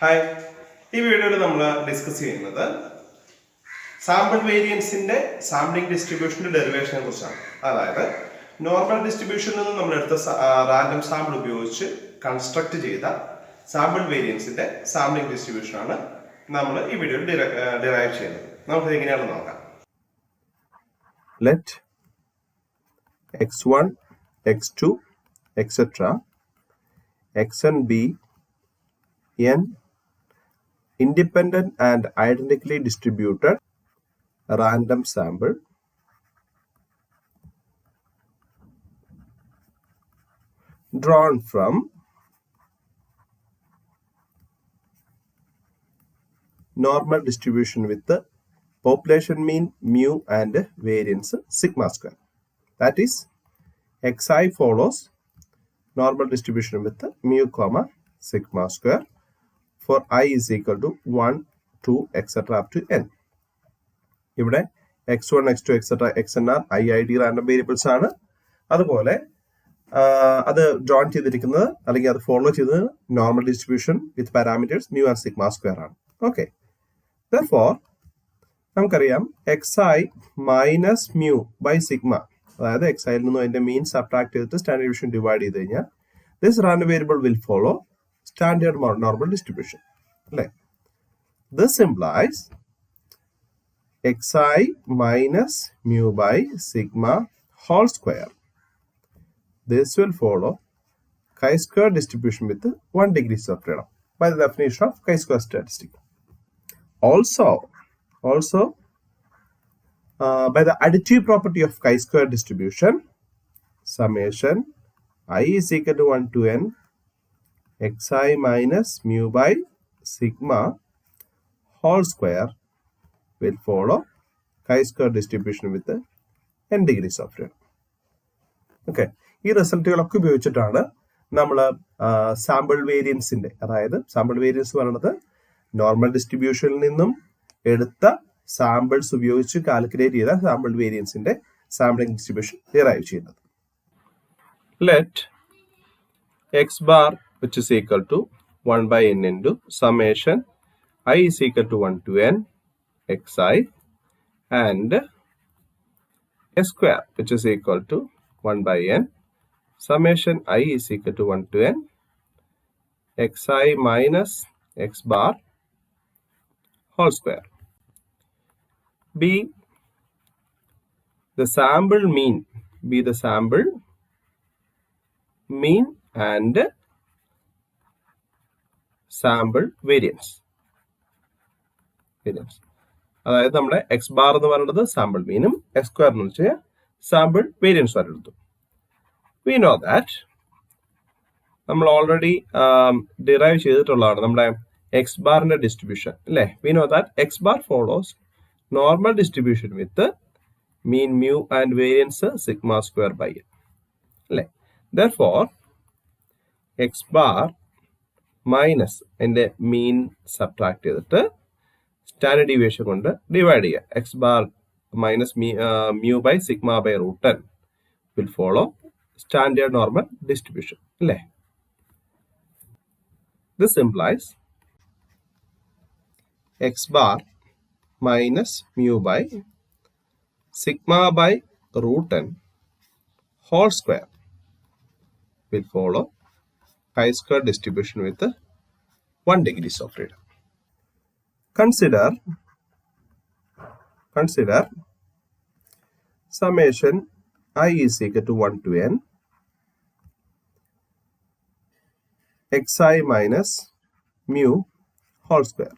Hi, ഈ വീഡിയോയിൽ നമ്മൾ ഡിസ്കസ് ചെയ്യുന്നത് സാമ്പിൾ വേരിയൻസിന്റെ സാമ്പിളിംഗ് ഡിസ്ട്രിബ്യൂഷന്റെ ഡെറിവേഷനെ കുറിച്ചാണ്. അതായത് നോർമൽ ഡിസ്ട്രിബ്യൂഷനിൽ നിന്ന് നമ്മൾ എടുത്ത റാൻഡം സാമ്പിൾ ഉപയോഗിച്ച് കൺസ്ട്രക്ട് ചെയ്ത സാമ്പിൾ വേരിയൻസിന്റെ സാമ്പിളിംഗ് ഡിസ്ട്രിബ്യൂഷൻ ആണ് നമ്മൾ ഈ വീഡിയോയിൽ ഡിറൈവ് ചെയ്യുന്നത്. നമുക്ക് എങ്ങനെയാണെന്ന് നോക്കാം. Let x1, x2, etc. xn be n independent and identically distributed random sample drawn from normal distribution with the population mean mu and variance sigma square. That is, xi follows normal distribution with the mu comma sigma square for I is equal to 1, 2, etc. up to n. ഇവിടെ x1, x2, etc. xnr IID random variables ആണ്. അതുപോലെ അത് join ചെയ്തിരിക്കുന്നത് അല്ലെങ്കിൽ അത് follow ചെയ്തത് normal distribution with parameters mu and sigma square ആണ്. Okay, therefore നമുക്കറിയാം xi minus mu by sigma, അതായത് എക്സൈയിൽ നിന്നും അതിന്റെ മീൻ സബ്ട്രാക്ട് ചെയ്തിട്ട് സ്റ്റാൻഡേർഡ് ഡീവിയേഷൻ ഡിവൈഡ് ചെയ്ത് കഴിഞ്ഞാൽ this random variable will follow standard normal distribution അല്ലേ. This implies xi minus mu by sigma whole square. This will follow chi-square distribution with 1 degree of freedom by the definition of chi-square statistic. Also, by the additive property of chi-square distribution, summation I is equal to 1 to n xi minus mu by sigma whole square will follow chi-square distribution with n degrees of freedom. Okay. ഈ റിസൾട്ടുകളൊക്കെ ഉപയോഗിച്ചിട്ടാണ് നമ്മൾ sample വേരിയൻസിന്റെ, അതായത് sample variance പറയുന്നത് normal ഡിസ്ട്രിബ്യൂഷനിൽ നിന്നും എടുത്ത samples ഉപയോഗിച്ച് കാൽക്കുലേറ്റ് ചെയ്ത സാമ്പിൾ വേരിയൻസിന്റെ സാമ്പിളിംഗ് ഡിസ്ട്രിബ്യൂഷൻ ഡിറൈവ് ചെയ്യുന്നത്. Let X bar which is equal to 1 by n into summation I is equal to 1 to n xi and s square which is equal to 1 by n summation I is equal to 1 to n xi minus x bar whole square be the sample mean and sample variance. അതായത് നമ്മുടെ X bar എന്ന് പറയുന്നത് sample മീനും X square എന്ന് വെച്ചാൽ sample variance എടുത്തു. We know that നമ്മൾ already derive ചെയ്തിട്ടുള്ളതാണ് നമ്മുടെ എക്സ് ബാറിന്റെ ഡിസ്ട്രിബ്യൂഷൻ അല്ലേ. We know that x bar follows normal distribution with mean mu and variance sigma square by n അല്ലേ. Therefore x bar മൈനസ് അതിന്റെ മീൻ സബ്ട്രാക്ട് ചെയ്തിട്ട് standard deviation കൊണ്ട് divide ചെയ്യുക. X bar minus mu by sigma by root 10 will follow standard normal distribution അല്ലേ. This implies x bar minus mu by sigma by root 10 whole square will follow chi-square distribution with 1 degrees of freedom. Consider summation I is equal to 1 to n xi minus mu whole square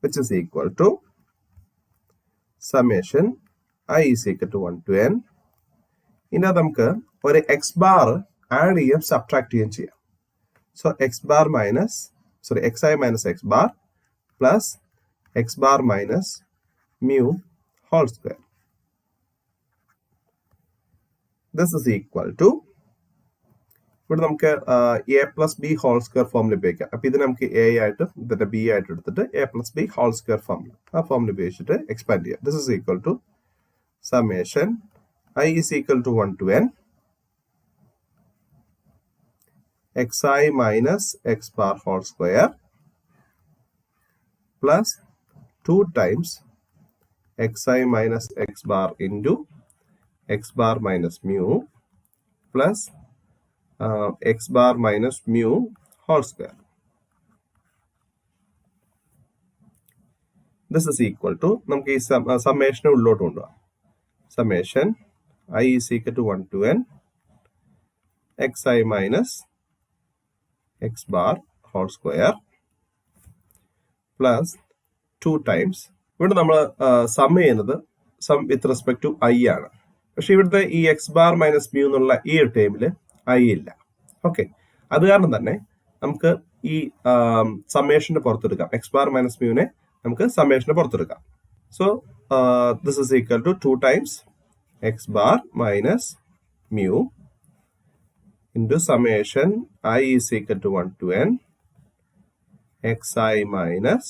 which is equal to summation I is equal to 1 to n. ഇതിനകത്ത് നമുക്ക് ഒരു X bar add ചെയ്യാം, subtract ചെയ്യാം. So X bar minus xi minus x bar plus x bar minus mu whole square. This is equal to, ഇവിടെ നമുക്ക് a plus b whole square ഫോമിൽ ഉപയോഗിക്കാം. അപ്പൊ ഇത് നമുക്ക് a ആയിട്ട് ഇതിന്റെ b ആയിട്ട് എടുത്തിട്ട് a plus b whole square ഫോമിൽ ആ ഫോമിൽ ഉപയോഗിച്ചിട്ട് എക്സ്പാൻഡ് ചെയ്യാം. This is equal to summation I is equal to 1 to n xi minus x bar whole square plus 2 times xi minus x bar into x bar minus mu plus x bar minus mu whole square. This is equal to, നമുക്ക് ഈ സമ്മേഷനെ ഉള്ളിലോട്ട് കൊണ്ടുപോകാം. Summation I is equal to 1 to n xi minus x bar whole square plus 2 times, ഇവിടെ നമ്മൾ sum ചെയ്യുന്നത് sum with respect to I ആണ്. പക്ഷെ ഇവിടുത്തെ ഈ എക്സ് ബാർ മൈനസ് മ്യൂ എന്നുള്ള ഈ ഒരു ടൈമിൽ ഐ ഇല്ല. ഓക്കെ, അത് കാരണം തന്നെ നമുക്ക് ഈ സമ്മേഷന്റെ പുറത്തെടുക്കാം. എക്സ് ബാർ മൈനസ് മ്യൂവിനെ നമുക്ക് സമ്മേഷന്റെ പുറത്തെടുക്കാം. So this is equal to 2 times x bar minus mu into summation I is equal to 1 to n xi minus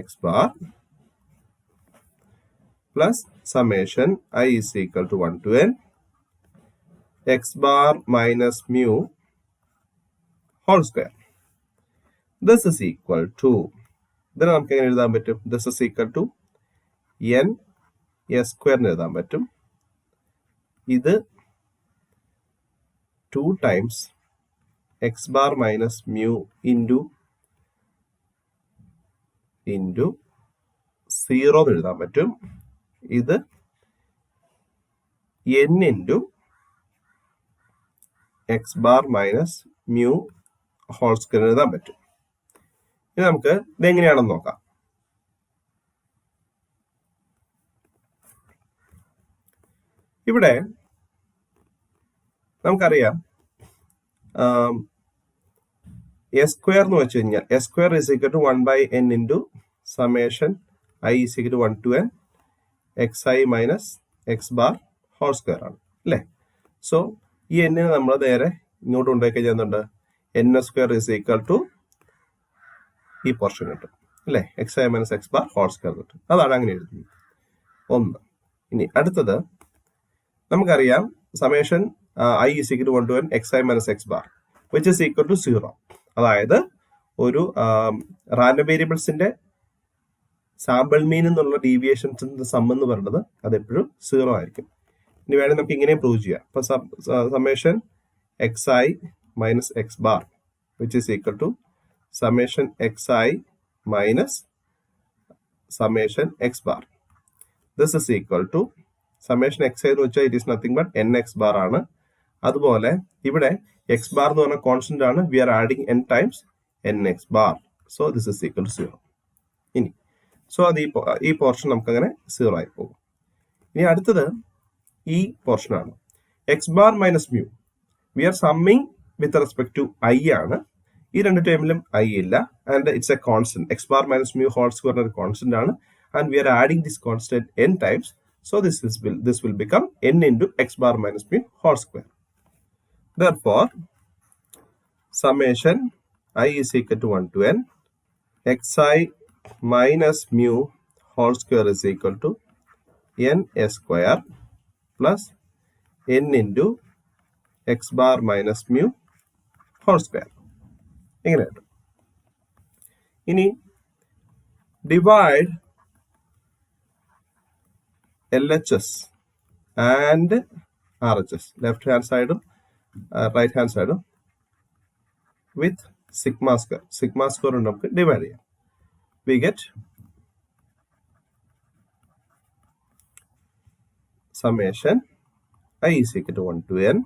x bar plus summation I is equal to 1 to n x bar minus mu whole square. This is equal to, then നമുക്ക് എങ്ങനെ എഴുതാൻ പറ്റും? This is equal to n s square എഴുതാൻ പറ്റും. ഇത് 2 times x bar minus mu into 0 എഴുതാൻ പറ്റും. ഇത് n into x bar minus mu whole square എഴുതാൻ പറ്റും. ഇനി നമുക്ക് ഇതെങ്ങനെയാണെന്ന് നോക്കാം. ഇവിടെ നമുക്കറിയാം എസ് സ്ക്വയർ എന്ന് വെച്ച് കഴിഞ്ഞാൽ S square is equal to 1 by n into summation I is equal to 1 to n xi minus x bar whole square ആണ് അല്ലേ. സോ ഈ എന്നിനെ നമ്മൾ നേരെ ഇങ്ങോട്ട് കൊണ്ടുപോയി കഴിഞ്ഞാൽ N square is equal to ഈ പോർഷൻ കിട്ടും അല്ലേ, xi minus x bar whole square കിട്ടും. അതാണ് അങ്ങനെ എഴുതുന്നത്. ഒന്ന്. ഇനി അടുത്തത് നമുക്കറിയാം summation I is equal to 1 to n xi minus x bar which is equal to 0. അതായത് ഒരു റാൻഡം വേരിയബിൾസിന്റെ സാമ്പിൾ മീൻ എന്നുള്ള ഡീവിയേഷൻസിന്റെ സം എന്ന് പറയുന്നത് അത് എപ്പോഴും 0 ആയിരിക്കും. ഇനി വേണമെങ്കിൽ നമുക്ക് ഇങ്ങനെ പ്രൂവ് ചെയ്യാം. അപ്പൊ summation xi minus x bar which is equal to summation xi minus summation x bar. This is equal to summation xi എന്ന് വെച്ചാൽ it is nothing but nx bar ആണ്. അതുപോലെ ഇവിടെ എക്സ് ബാർ എന്ന് പറഞ്ഞ കോൺസ്റ്റന്റ് ആണ്. We are adding n times nx bar. So this is equal to 0. ഇനി so അത് ഈ പോർഷൻ നമുക്ക് അങ്ങനെ 0 ആയി പോകും. ഇനി അടുത്തത് ഈ പോർഷൻ ആണ്. X bar minus mu we are summing with respect to I ആണ്. ഈ രണ്ട് ടൈമിലും ഐ ഇല്ല and it's a constant. X bar minus mu whole square ഒരു കോൺസ്റ്റന്റ് ആണ് and we are adding this constant n times. So this will become n into x bar minus mu whole square. Therefore, summation I is equal to 1 to n xi minus mu whole square is equal to n s square plus n into x bar minus mu whole square. ഇങ്ങനെയാണ്. ഇനി divide LHS and RHS, left hand side right hand side with sigma square. Sigma square നമുക്ക് divide ചെയ്യാം. We get summation I is equal to 1 to n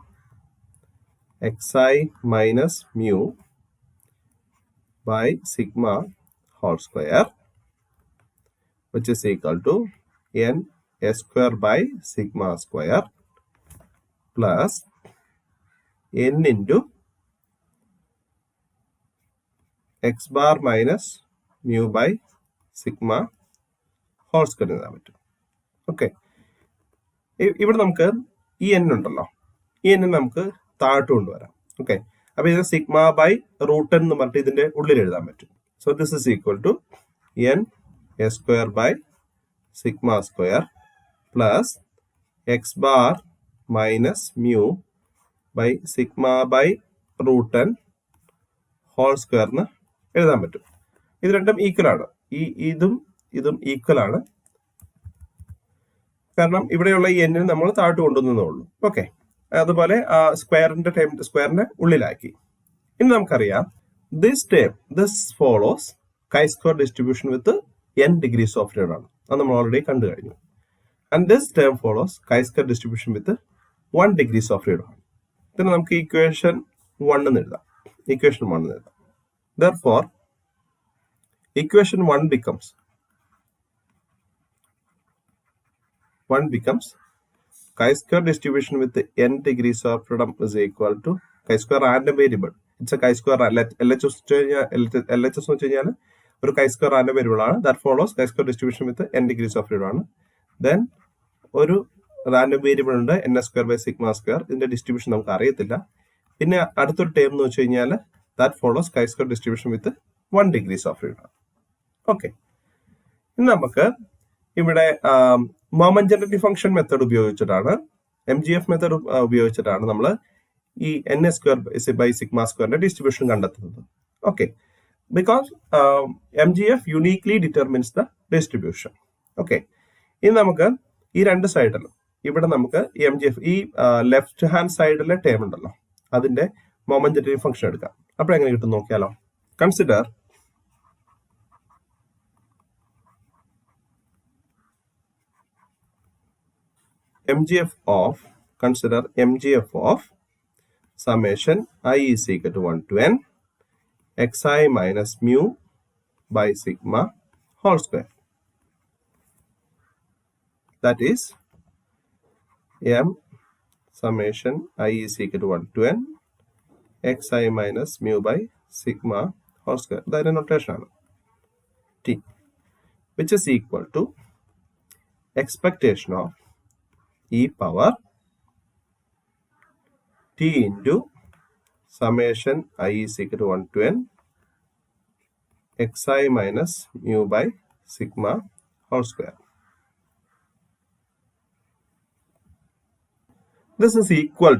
xi minus mu by sigma whole square which is equal to n s square by sigma square plus n into x bar minus mu by sigma whole square എഴുതാൻ പറ്റും. Okay, ഇവിടെ നമുക്ക് ഈ n ഉണ്ടല്ലോ, ഈ n നമുക്ക് താഴോട്ട് കൊണ്ടുവരാം. ഓക്കെ, അപ്പൊ ഇത് സിഗ്മ ബൈ റൂട്ട് എന്ന് പറഞ്ഞിട്ട് ഇതിന്റെ ഉള്ളിൽ എഴുതാൻ പറ്റും. So this is equal to n s square by sigma square plus x bar minus mu by sigma by root N whole square എന്ന് എഴുതാൻ പറ്റും. ഇത് രണ്ടും ഈക്വൽ ആണ്. ഇതും ഈക്വൽ ആണ്. കാരണം ഇവിടെയുള്ള ഈ എന്നിന് നമ്മൾ താഴോട്ട് കൊണ്ടുവന്നേ ഉള്ളൂ. ഓക്കെ, അതുപോലെ സ്ക്വയറിന്റെ ഉള്ളിലാക്കി. ഇനി നമുക്കറിയാം this follows chi square distribution with n degrees of freedom ആണ്. അത് നമ്മൾ ഓൾറെഡി കണ്ടു കഴിഞ്ഞു. And this term follows chi square distribution with 1 degrees of freedom ആണ്. ഇതിന് നമുക്ക് ഇക്വേഷൻ 1 എന്ന് എഴുതാം. Therefore, equation 1 becomes chi-square distribution with n degrees of freedom is equal to chi-square random variable. It's a chi-square LHS എന്ന് വെച്ച് കഴിഞ്ഞാൽ ഒരു chi-square random variable ആണ്. That follows chi-square distribution with n degrees of freedom ആണ്. Then ഒരു random variable ഉണ്ട് n square by sigma square. ഇതിന്റെ distribution നമുക്ക് അറിയത്തില്ല. പിന്നെ അടുത്തൊരു ടേം എന്ന് വെച്ച് കഴിഞ്ഞാൽ that follows chi-square distribution with 1 degrees of freedom. Okay, ഇനി നമുക്ക് ഇവിടെ മൊമെന്റ് ജനറേറ്റീവ് ഫംഗ്ഷൻ മെത്തേഡ് ഉപയോഗിച്ചിട്ടാണ്, MGF മെത്തേഡ് ഉപയോഗിച്ചിട്ടാണ് നമ്മൾ ഈ n സ്ക്വയർ ബൈ സിഗ്മ സ്ക്വയറിന്റെ ഡിസ്ട്രിബ്യൂഷൻ കണ്ടെത്തുന്നത്. Okay, because MGF uniquely determines the distribution. Okay, ഇനി നമുക്ക് ഈ രണ്ട് സൈഡിലും ഇവിടെ നമുക്ക് MGF ഈ ലെഫ്റ്റ് ഹാൻഡ് സൈഡിലെ ടേം ഉണ്ടല്ലോ അതിന്റെ മൊമെന്റ് ജനറേറ്റീവ് ഫംഗ്ഷൻ എടുക്കാം. അപ്പോൾ എങ്ങനെ കിട്ടും നോക്കിയാലോ. Consider MGF of summation I is equal to 1 to n xi minus mu by sigma whole square. That is m summation I is equal to 1 to n xi minus mu by sigma whole square. That is notation t, which is equal to expectation of e power t into summation I is equal to 1 to n xi minus mu by sigma whole square. This is equal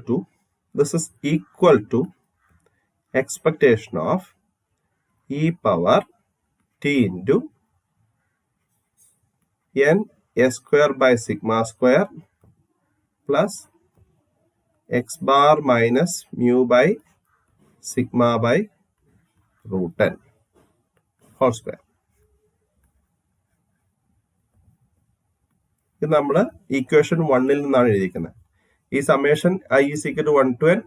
to expectation of e power t into n s square by sigma square plus x bar minus mu by sigma by root n whole square. ഇത് നമ്മൾ equation 1 നിന്നാണ് എഴുതിയിരിക്കുന്നത്. ഈ summation I is equal to 1 to n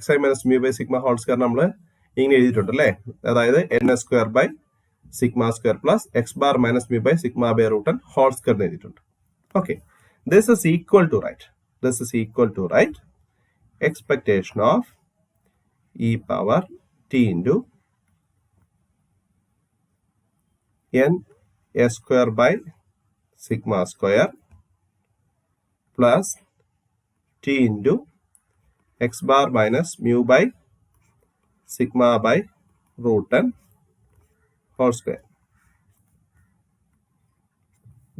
xi minus mu by sigma whole square നമ്മൾ ഇങ്ങനെ എഴുതിയിട്ടുണ്ട് അല്ലേ. അതായത് n square by sigma square plus X bar minus mu by sigma by root n whole square എന്ന് എഴുതിയിട്ടുണ്ട്. Okay, this is equal to write expectation of e power t into n s square by sigma square plus t into x bar minus mu by sigma by root n whole square.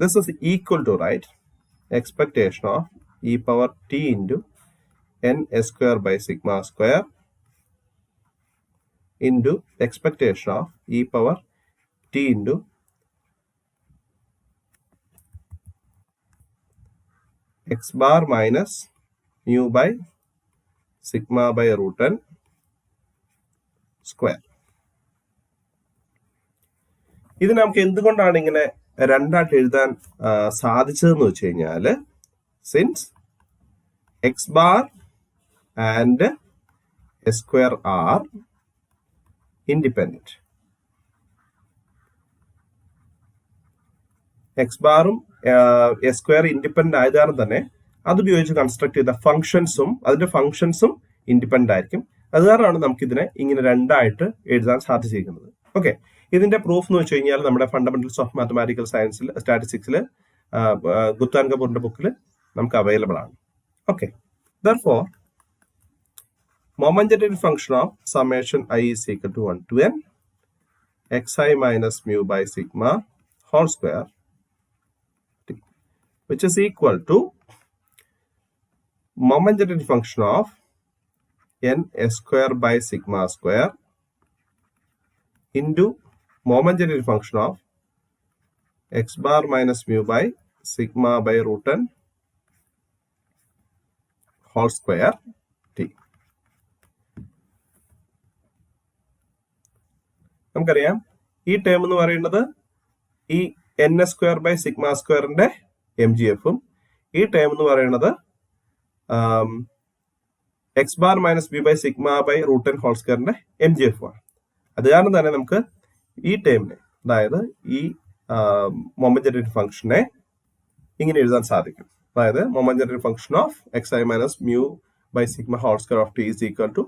This is equal to write expectation of e power t into n s square by sigma square into expectation of e power t into x bar minus mu by sigma by root n square. ഇത് നമുക്ക് എന്തുകൊണ്ടാണ് ഇങ്ങനെ രണ്ടായിട്ട് എഴുതാൻ സാധിച്ചതെന്ന് വെച്ച് കഴിഞ്ഞാൽ since x bar and S square are independent. X ബാറും എസ് സ്ക്വയർ ഇൻഡിപെൻഡന്റ് ആയത് കാരണം തന്നെ അതുപയോഗിച്ച് കൺസ്ട്രക്ട് ചെയ്ത അതിന്റെ ഫംഗ്ഷൻസും ഇൻഡിപെൻഡന്റ് ആയിരിക്കും. അത് കാരണമാണ് നമുക്ക് ഇതിനെ ഇങ്ങനെ രണ്ടായിട്ട് എഴുതാൻ സാധിച്ചിരിക്കുന്നത്. ഓക്കെ, ഇതിന്റെ പ്രൂഫ് എന്ന് വെച്ച് കഴിഞ്ഞാൽ നമ്മുടെ ഫണ്ടമെന്റൽസ് ഓഫ് മാത്തമാറ്റിക്കൽ സയൻസിൽ സ്റ്റാറ്റിസ്റ്റിക്സിൽ ഗുപ്താൻ കപൂറിന്റെ ബുക്കിൽ നമുക്ക് അവൈലബിൾ ആണ്. Okay, therefore moment generated function of summation I is equal to 1 to n xi minus mu by sigma whole square, which is equal to moment generated function of n s square by sigma square into moment general function of x bar minus mu by sigma by root n whole square t. നമുക്കറിയാം ഈ term എന്ന് പറയുന്നത് ഈ N S square by sigma സ്ക്വയറിന്റെ M G എഫും ഈ term എന്ന് പറയുന്നത് X bar minus B by sigma by root N whole സ്ക്വയറിന്റെ എം ജി എഫും ആണ്. അത് കാരണം തന്നെ നമുക്ക് ഈ ടേമിനെ, അതായത് ഈ മൊമെന്റ് ജനറേറ്റഡ് ഫംഗ്ഷനെ ഇങ്ങനെ എഴുതാൻ സാധിക്കും. അതായത് moment generated function of X I minus mu by sigma whole square of T is equal to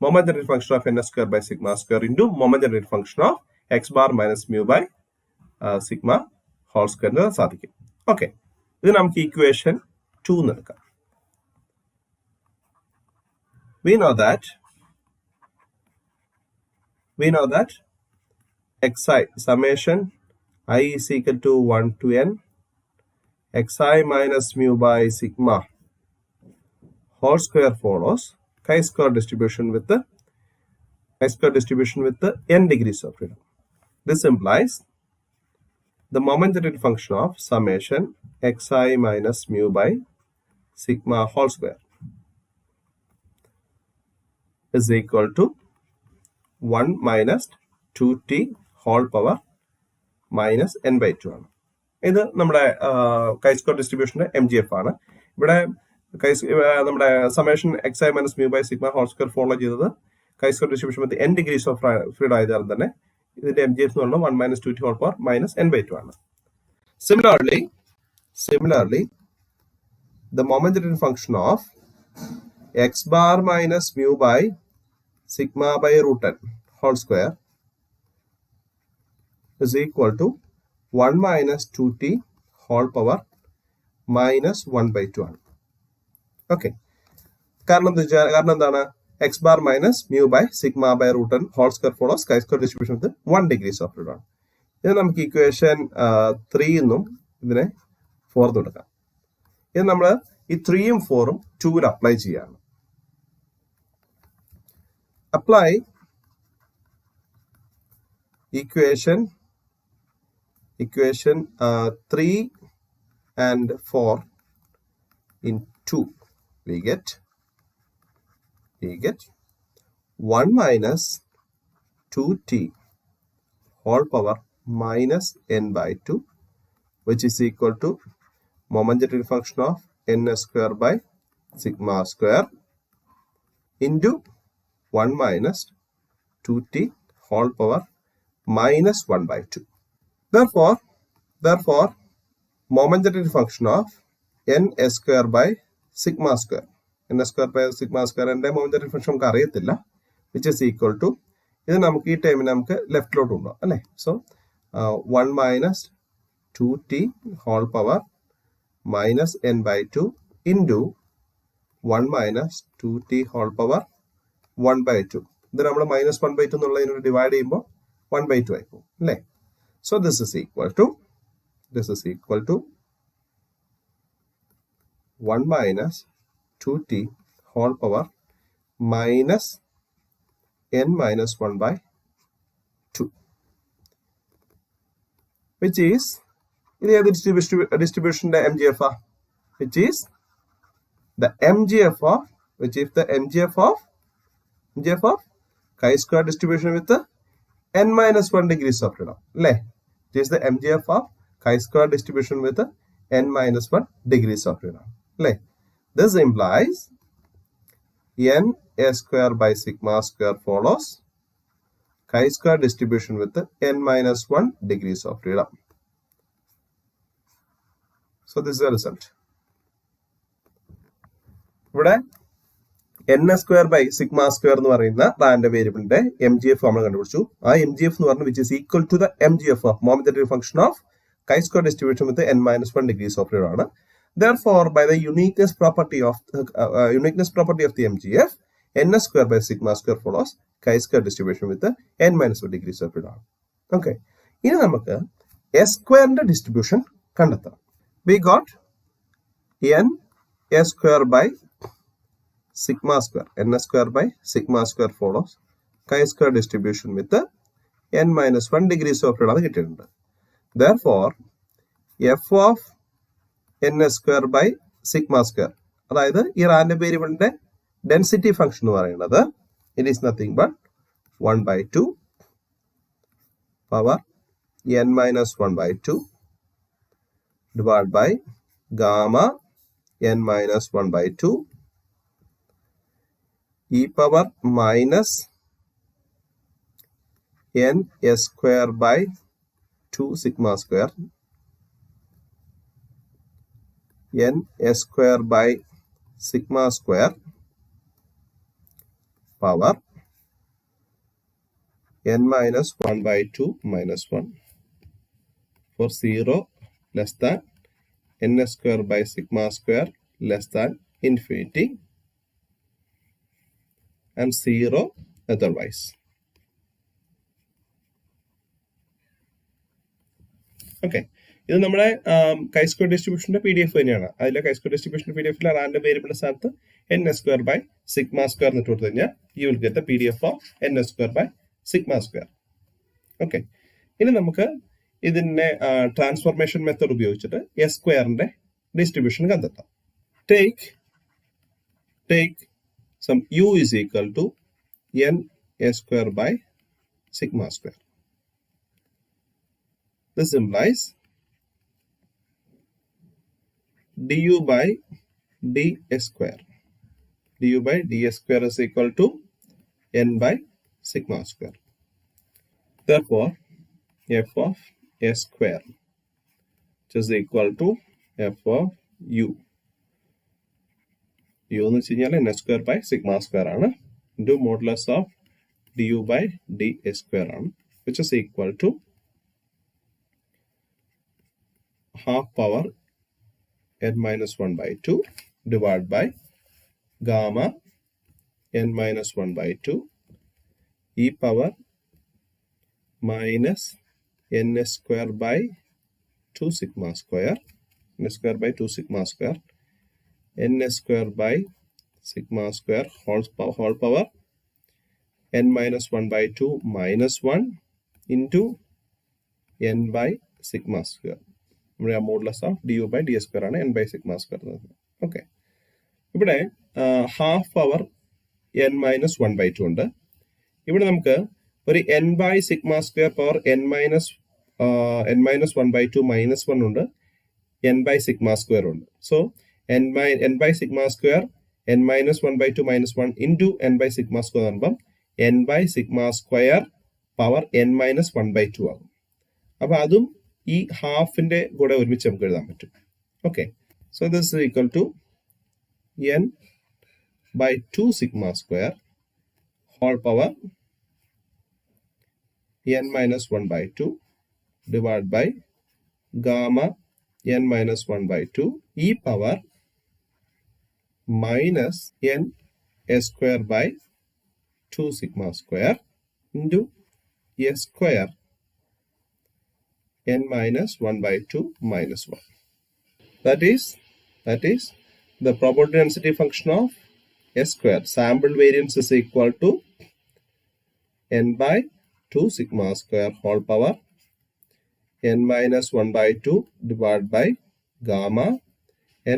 moment generated function of n square by sigma square into moment generated function of x bar minus mu by sigma whole square എന്ന് സാധിക്കും. Okay, ഇത് നമുക്ക് equation 2 എടുക്കാം. we know that xi summation I is equal to 1 to n xi minus mu by sigma whole square follows chi-square distribution with the n degrees of freedom. This implies the moment generated function of summation xi minus mu by sigma whole square is equal to 1 minus 2t whole power minus n by 2 ആണ്. ഇത് നമ്മുടെ chi-square distributionന്റെ MGF ആണ്. ഇവിടെ നമ്മുടെ summation X I minus mu by sigma whole square follow ചെയ്തത് chi-square distribution with n degrees of freedom ആയതാണ് തന്നെ ഇതിന്റെ MGF എന്ന് പറഞ്ഞാൽ 1 minus 2t whole power minus n by 2 ആണ്. Similarly, the moment generated function of x bar minus mu by sigma by root n whole square is equal to 1 minus 2t whole power minus 1 by 2 ആണ്. Okay, കാരണം എന്താണ്? X bar minus mu by sigma by root N whole square follows chi-square distribution with 1 degrees of freedom ആണ്. ഇത് നമുക്ക് equation 3 എന്നും ഇതിനെ 4 എന്നും എടുക്കാം. ഇത് നമ്മൾ ഈ 3ഉം 4ഉം 2ൽ അപ്ലൈ ചെയ്യാണ്. Apply equation 3 and 4 in 2. We get 1 minus 2t whole power minus n by 2, which is equal to moment generated function of n square by sigma square into 1 minus 2t whole power minus 1 by 2. Therefore, moment generated function of n square by sigma square, n square by sigma square and moment generated function നമുക്ക് അറിയത്തില്ല, which is equal to, ഇത് നമുക്ക് ഈ ടൈമിന് നമുക്ക് ലെഫ്റ്റിലോട്ട് കൊണ്ടുപോകാം അല്ലേ. So 1 minus 2t whole power minus n by 2 into 1 minus 2t whole power 1 by 2. ഇത് നമ്മൾ minus 1 by 2 എന്നുള്ളതിനോട് ഡിവൈഡ് ചെയ്യുമ്പോൾ 1 by 2 ആയി പോകും അല്ലേ. So this is equal to 1 minus 2t whole power minus n minus 1 by 2, which is ഇത് ഏത് ഡിസ്ട്രിബ്യൂഷന്റെ MGF ആ, which is the MGF of chi-square distribution with n minus 1 degrees of freedom അല്ലേ. It is the MGF of chi-square distribution with n minus 1 degrees of freedom അല്ലേ. This implies n a square by sigma square follows chi-square distribution with n minus 1 degrees of freedom. So this is the result. ഇവിടെ n square by sigma square എന്ന് പറയുന്ന random വേരിയബിളിന്റെ MGF നമ്മൾ കണ്ടുപിടിച്ചു. ആ MGF എന്ന് പറഞ്ഞാൽ which is equal to the MGF of moment generated function of chi-square distribution with n minus 1 degrees of freedom ആണ്. Therefore, by the uniqueness property of the MGF, n square by sigma square follows chi-square distribution with n minus 1 degrees of freedom. Okay. ഇനി നമുക്ക് s സ്ക്വയറിന്റെ distribution കണ്ടെത്താം. We got n a square by sigma square. N square by sigma square follows chi-square distribution with the n minus 1 degrees of freedom. Therefore, f of n square by sigma square. അതായത് ഈ random വേരിയബിളിന്റെ density function എന്ന് പറയുന്നത് it is nothing but 1/2 power n minus 1/2 divided by gamma n minus 1/2 e power minus n s square by 2 sigma square n s square by sigma square power n minus 1/2 minus 1 for 0 less than n square by sigma square less than infinity and 0 otherwise. Okay. ഇത് നമ്മുടെ chi-square ഡിസ്ട്രിബ്യൂഷന്റെ PDF തന്നെയാണ്. അതിലെ chi-square distribution PDF random വേരിയബിളിന്റെ സ്ഥാനത്ത് n square by sigma square എന്നിട്ട് കൊടുത്തു കഴിഞ്ഞാൽ you will get the PDF of n square by sigma square. Okay, ഇനി നമുക്ക് ഇതിന്റെ ട്രാൻസ്ഫോർമേഷൻ മെത്തേഡ് ഉപയോഗിച്ചിട്ട് എസ് സ്ക്വയറിന്റെ ഡിസ്ട്രിബ്യൂഷൻ കണ്ടെത്താം. Take some u is equal to n s square by sigma square. This implies du by ds square. Du by ds square is equal to n by sigma square. Therefore, f of s square which is equal to f of u. u എന്ന് വെച്ച് കഴിഞ്ഞാൽ n square by sigma square ആണ് into modulus of du by ds square ആണ്, which is equal to half power n minus 1/2 divided by gamma n minus 1/2 e power minus n square by 2 sigma square, n square by 2 sigma square, n square by sigma square whole power n minus 1/2 minus 1 into n by sigma square. നമ്മുടെ modulus of D U by D S square ആണ് n by sigma square. Okay, ഇവിടെ half power n minus 1/2 ഉണ്ട്. ഇവിടെ നമുക്ക് ഒരു n by sigma square power n minus 1/2 minus 1 ഉണ്ട്, n by sigma square ഉണ്ട്. So n by sigma square n minus 1/2 minus 1 into n by sigma square എന്ന് പറയുമ്പം n by sigma square power n minus 1/2 ആകും. അപ്പൊ അതും ഈ ഹാഫിന്റെ കൂടെ ഒരുമിച്ച് നമുക്ക് എഴുതാൻ പറ്റും. Okay, so this is equal to n by 2 sigma square whole power n minus 1/2 divided by gamma n minus 1/2 e power minus n s square by 2 sigma square into s square n minus 1/2 minus 1. That is the probability density function of s square. Sample variance is equal to n by 2 sigma square whole power n minus 1/2 divided by gamma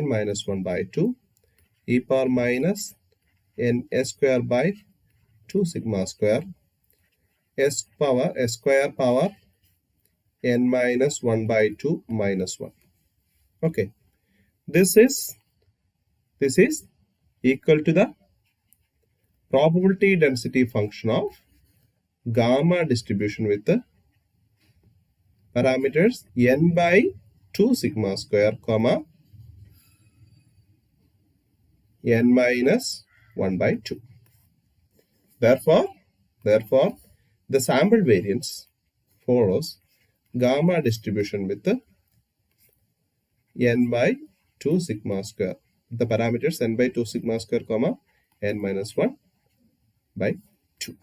n minus 1/2 e power minus n s square by 2 sigma square s square power n minus 1/2 minus 1. Okay, this is equal to the probability density function of gamma distribution with the parameters n by 2 sigma square comma n minus 1/2. Therefore the sample variance follows gamma distribution with the n by 2 sigma square. The parameters n by 2 sigma square comma n minus 1/2.